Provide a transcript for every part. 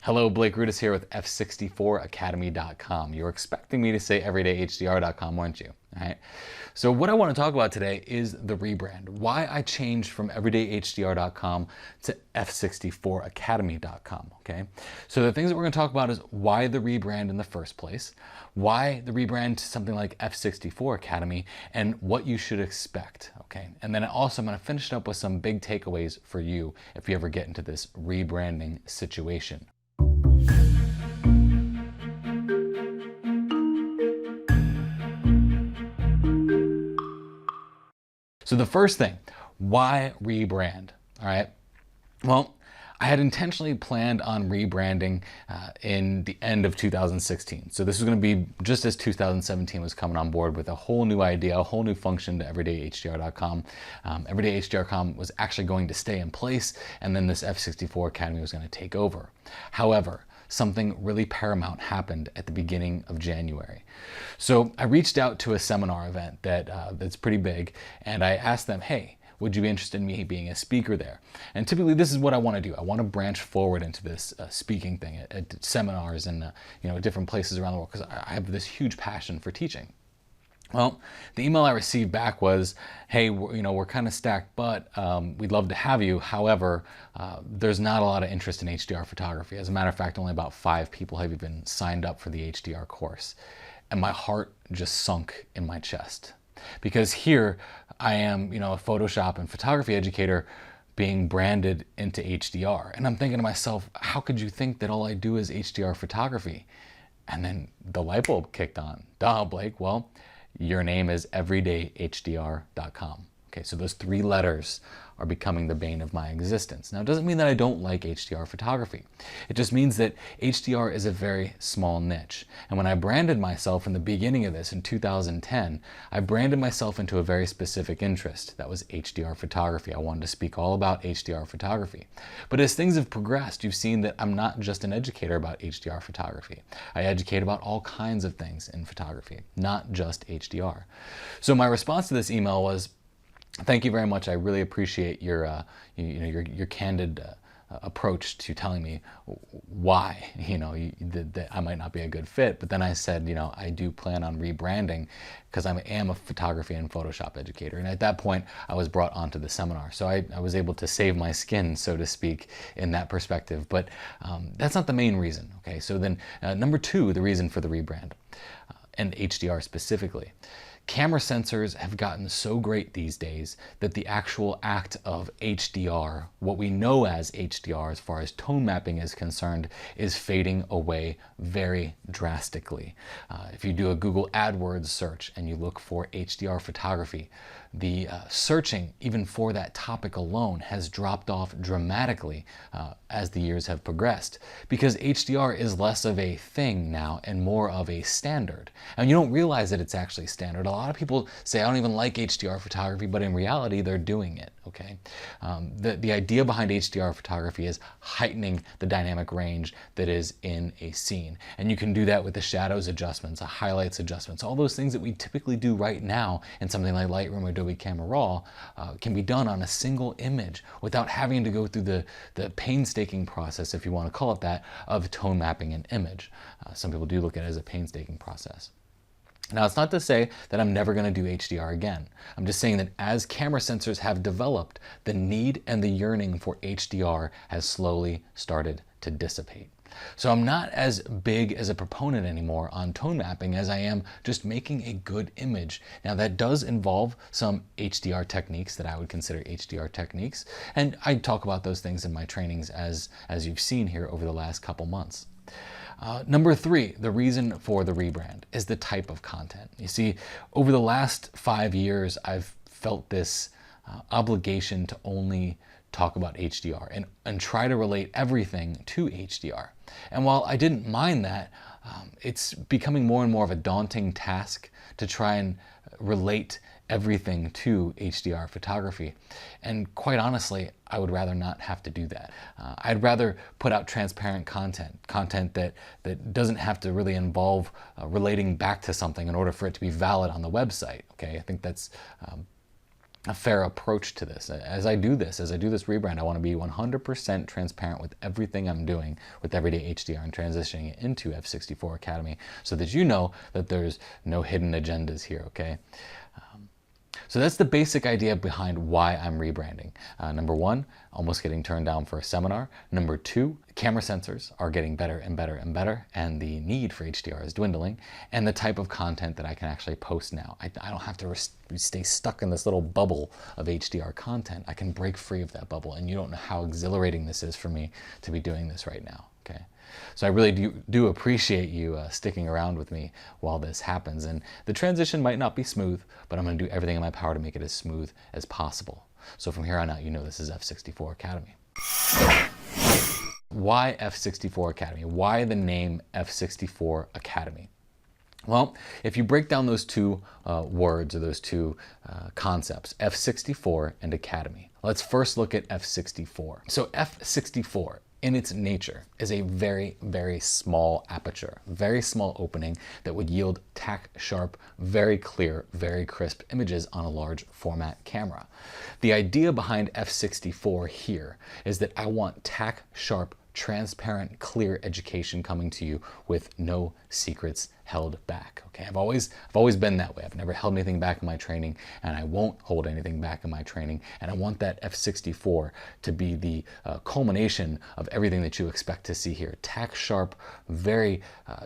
Hello, Blake Rudis here with f64academy.com. You were expecting me to say EverydayHDR.com, weren't you? All right. So what I want to talk about today is the rebrand. Why I changed from EverydayHDR.com to f64academy.com. Okay. So the things that we're going to talk about is why the rebrand in the first place, why the rebrand to something like f64 Academy, and what you should expect. Okay. And then also I'm going to finish it up with some big takeaways for you if you ever get into this rebranding situation. So the first thing, why rebrand? All right. Well, I had intentionally planned on rebranding in the end of 2016. So this was going to be just as 2017 was coming on board with a whole new idea, a whole new function to EverydayHDR.com. EverydayHDR.com was actually going to stay in place, and then this F64 Academy was going to take over. However, something really paramount happened at the beginning of January. So I reached out to a seminar event that's pretty big, and I asked them, hey, would you be interested in me being a speaker there? And typically this is what I want to do. I want to branch forward into this speaking thing at seminars and different places around the world, because I have this huge passion for teaching. Well, the email I received back was, hey, we're kind of stacked, but we'd love to have you. However, there's not a lot of interest in HDR photography. As a matter of fact, only about 5 people have even signed up for the HDR course. And my heart just sunk in my chest. Because here I am, a Photoshop and photography educator being branded into HDR. And I'm thinking to myself, how could you think that all I do is HDR photography? And then the light bulb kicked on. Duh, Blake, well, your name is EverydayHDR.com. Okay, so those 3 letters are becoming the bane of my existence. Now, it doesn't mean that I don't like HDR photography. It just means that HDR is a very small niche. And when I branded myself in the beginning of this in 2010, I branded myself into a very specific interest. That was HDR photography. I wanted to speak all about HDR photography. But as things have progressed, you've seen that I'm not just an educator about HDR photography. I educate about all kinds of things in photography, not just HDR. So my response to this email was, thank you very much. I really appreciate your candid approach to telling me why that I might not be a good fit. But then I said, I do plan on rebranding because I am a photography and Photoshop educator. And at that point, I was brought onto the seminar, so I was able to save my skin, so to speak, in that perspective. But that's not the main reason. Okay, so then number 2, the reason for the rebrand and HDR specifically. Camera sensors have gotten so great these days that the actual act of HDR, what we know as HDR as far as tone mapping is concerned, is fading away very drastically. If you do a Google AdWords search and you look for HDR photography, the searching even for that topic alone has dropped off dramatically as the years have progressed, because HDR is less of a thing now and more of a standard. And you don't realize that it's actually standard. A lot of people say, I don't even like HDR photography, but in reality, they're doing it, okay? The idea behind HDR photography is heightening the dynamic range that is in a scene. And you can do that with the shadows adjustments, the highlights adjustments, all those things that we typically do right now in something like Lightroom or Adobe Camera Raw can be done on a single image without having to go through the painstaking process, if you want to call it that, of tone mapping an image. Some people do look at it as a painstaking process. Now, it's not to say that I'm never going to do HDR again. I'm just saying that as camera sensors have developed, the need and the yearning for HDR has slowly started to dissipate. So I'm not as big as a proponent anymore on tone mapping as I am just making a good image. Now, that does involve some HDR techniques that I would consider HDR techniques, and I talk about those things in my trainings as you've seen here over the last couple months. Number 3, the reason for the rebrand is the type of content. You see, over the last 5 years, I've felt this obligation to only talk about HDR and try to relate everything to HDR. And while I didn't mind that, it's becoming more and more of a daunting task to try and relate everything to HDR photography. And quite honestly, I would rather not have to do that. I'd rather put out transparent content that doesn't have to really involve relating back to something in order for it to be valid on the website. Okay, I think that's a fair approach to this. As I do this rebrand, I want to be 100% transparent with everything I'm doing with Everyday HDR and transitioning it into F64 Academy so that you know that there's no hidden agendas here, okay? So that's the basic idea behind why I'm rebranding. Number one, almost getting turned down for a seminar. Number two, camera sensors are getting better and better and better, and the need for HDR is dwindling, and the type of content that I can actually post now. I don't have to stay stuck in this little bubble of HDR content. I can break free of that bubble, and you don't know how exhilarating this is for me to be doing this right now, okay? So I really do appreciate you sticking around with me while this happens. And the transition might not be smooth, but I'm going to do everything in my power to make it as smooth as possible. So from here on out, you know this is F64 Academy. Why F64 Academy? Why the name F64 Academy? Well, if you break down those two words or those two concepts, F64 and Academy, let's first look at F64. So F64, in its nature, is a very, very small aperture, very small opening that would yield tack sharp, very clear, very crisp images on a large format camera. The idea behind F64 here is that I want tack sharp, transparent, clear education coming to you with no secrets held back. Okay, I've always been that way. I've never held anything back in my training, and I won't hold anything back in my training. And I want that F64 to be the culmination of everything that you expect to see here. Tack sharp, very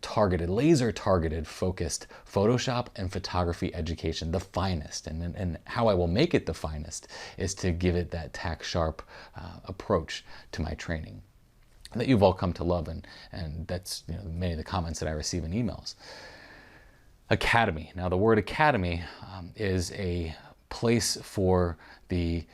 targeted, laser targeted, focused Photoshop and photography education, the finest. And how I will make it the finest is to give it that tack sharp approach to my training that you've all come to love, and that's, you know, many of the comments that I receive in emails. Academy. Now the word academy is a place for the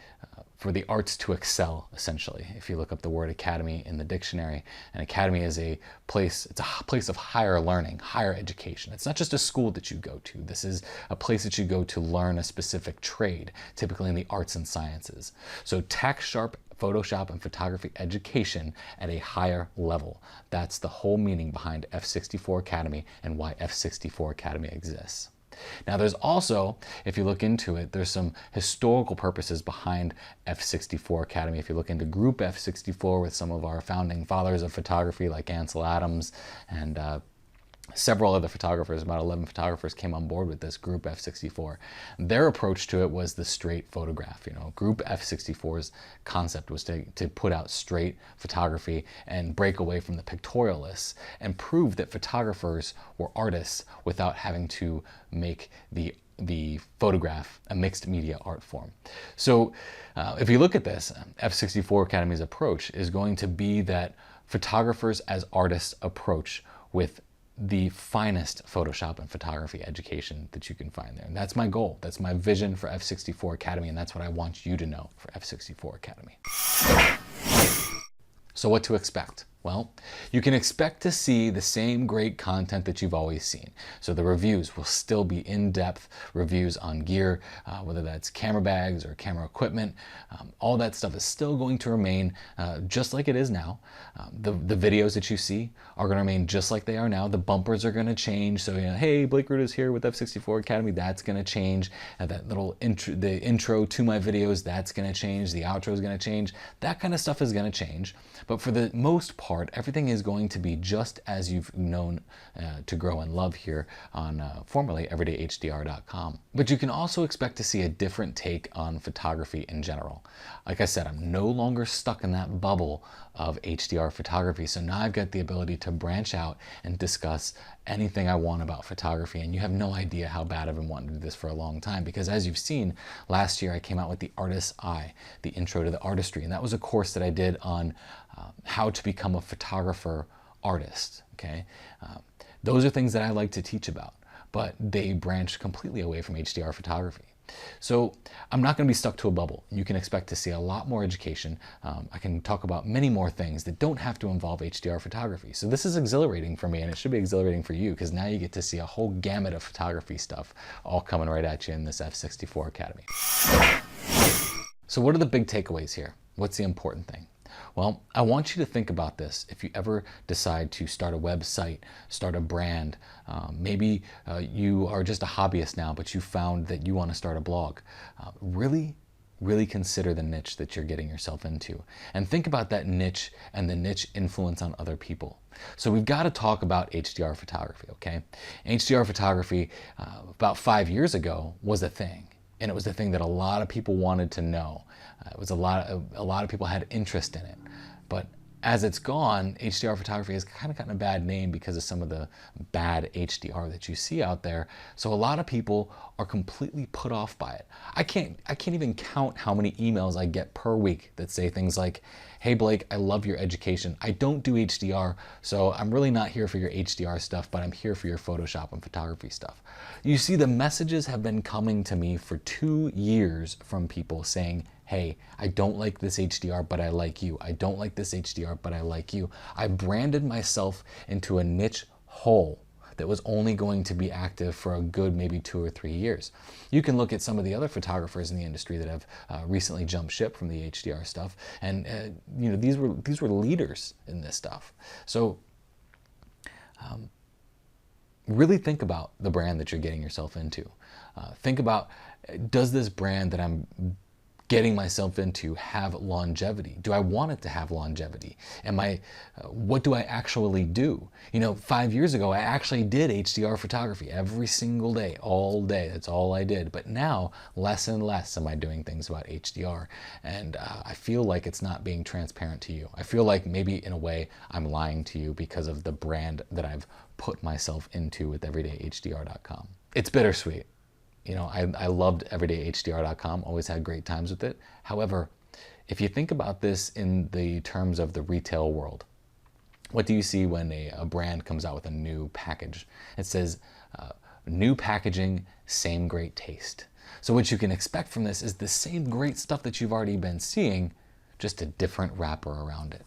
arts to excel, essentially. If you look up the word academy in the dictionary, an academy is a place, it's a place of higher learning, higher education. It's not just a school that you go to. This is a place that you go to learn a specific trade, typically in the arts and sciences. So tack sharp Photoshop and photography education at a higher level. That's the whole meaning behind F64 Academy and why F64 Academy exists. Now there's also, if you look into it, there's some historical purposes behind F64 Academy. If you look into Group F64 with some of our founding fathers of photography like Ansel Adams and several other photographers, about 11 photographers came on board with this Group F64. Their approach to it was the straight photograph. You know, Group F64's concept was to put out straight photography and break away from the pictorialists and prove that photographers were artists without having to make the photograph a mixed media art form. So if you look at this, F64 Academy's approach is going to be that photographers as artists approach with the finest Photoshop and photography education that you can find there. And that's my goal. That's my vision for F64 Academy, and that's what I want you to know for F64 Academy. So what to expect? Well, you can expect to see the same great content that you've always seen. So the reviews will still be in-depth reviews on gear, whether that's camera bags or camera equipment. All that stuff is still going to remain just like it is now. The videos that you see are going to remain just like they are now. The bumpers are going to change. So, you know, hey, Blake Root is here with F64 Academy. That's going to change. That little the intro to my videos, that's going to change. The outro is going to change. That kind of stuff is going to change. But for the most part, everything is going to be just as you've known to grow and love here on formerly EverydayHDR.com. But you can also expect to see a different take on photography in general. Like I said, I'm no longer stuck in that bubble of HDR photography, so now I've got the ability to branch out and discuss anything I want about photography, and you have no idea how bad I've been wanting to do this for a long time, because as you've seen, last year I came out with the Artist's Eye, the Intro to the Artistry, and that was a course that I did on how to become a photographer artist, okay? Those are things that I like to teach about, but they branch completely away from HDR photography. So I'm not going to be stuck to a bubble. You can expect to see a lot more education. I can talk about many more things that don't have to involve HDR photography. So this is exhilarating for me, and it should be exhilarating for you, because now you get to see a whole gamut of photography stuff all coming right at you in this F64 Academy. So what are the big takeaways here? What's the important thing? Well, I want you to think about this. If you ever decide to start a website, start a brand, maybe you are just a hobbyist now, but you found that you want to start a blog, really consider the niche that you're getting yourself into. And think about that niche and the niche influence on other people. So we've got to talk about HDR photography, okay? HDR photography, about 5 years ago, was a thing. And it was the thing that a lot of people wanted to know. It was a lot of people had interest in it. But as it's gone, HDR photography has kind of gotten a bad name because of some of the bad HDR that you see out there. So a lot of people are completely put off by it. I can't even count how many emails I get per week that say things like, "Hey Blake, I love your education. I don't do HDR, so I'm really not here for your HDR stuff, but I'm here for your Photoshop and photography stuff." You see, the messages have been coming to me for 2 years from people saying, "Hey, I don't like this HDR, but I like you. I don't like this HDR, but I like you." I branded myself into a niche hole that was only going to be active for a good maybe 2 or 3 years. You can look at some of the other photographers in the industry that have recently jumped ship from the HDR stuff, and you know, these were leaders in this stuff. So really think about the brand that you're getting yourself into. Think about, does this brand that I'm getting myself into have longevity? Do I want it to have longevity? What do I actually do? You know, 5 years ago, I actually did HDR photography every single day, all day. That's all I did. But now, less and less am I doing things about HDR. And I feel like it's not being transparent to you. I feel like maybe in a way I'm lying to you because of the brand that I've put myself into with EverydayHDR.com. It's bittersweet. You know, I loved EverydayHDR.com, always had great times with it. However, if you think about this in the terms of the retail world, what do you see when a brand comes out with a new package? It says, new packaging, same great taste. So what you can expect from this is the same great stuff that you've already been seeing, just a different wrapper around it.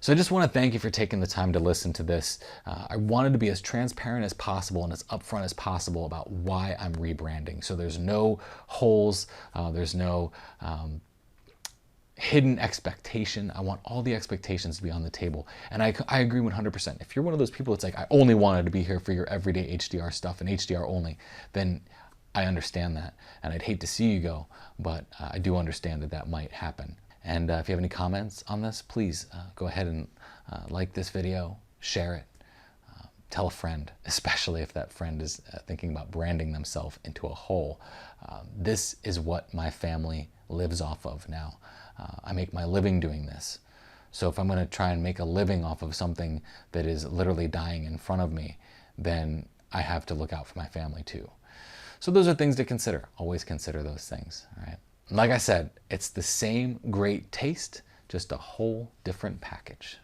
So I just want to thank you for taking the time to listen to this. I wanted to be as transparent as possible and as upfront as possible about why I'm rebranding. So there's no holes, there's no hidden expectation. I want all the expectations to be on the table. And I agree 100%. If you're one of those people that's like, I only wanted to be here for your everyday HDR stuff and HDR only, then I understand that. And I'd hate to see you go, but I do understand that that might happen. And if you have any comments on this, please go ahead and like this video, share it, tell a friend, especially if that friend is thinking about branding themselves into a hole. This is what my family lives off of now. I make my living doing this. So if I'm going to try and make a living off of something that is literally dying in front of me, then I have to look out for my family too. So those are things to consider. Always consider those things, all right? Like I said, it's the same great taste, just a whole different package.